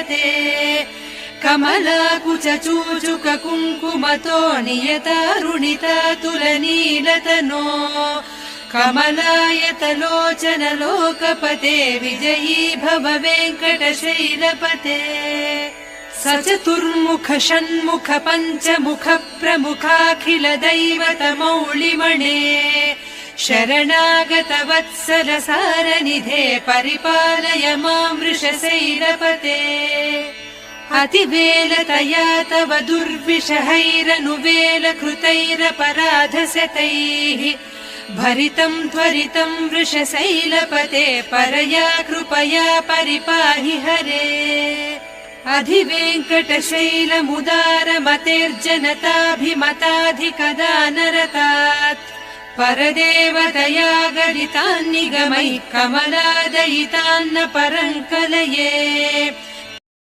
शैलपते कमलाकुचूचुक कुङ्कुमतो नियतारुणिता तुलनीलतनो कमलायतलोचन लोकपते विजयी भव वेङ्कटशैलपते सचतुर्मुख षण्मुख पञ्चमुख प्रमुखाखिल दैवतमौलिमणे शरणागत वत्सल सारनिधे परिपालय मां वृषशैलपते अतिवेलतया तव दुर्विषहैरनुवेल कृतैरपराधशतैः भरितं त्वरितं वृषशैलपते परया कृपया परिपाहि हरे अधिवेङ्कटशैलमुदारमतेर्जनताभिमताधिकदानरतात् परदेवतया गलितान्निगमैः कमलादयितान्न परं कलये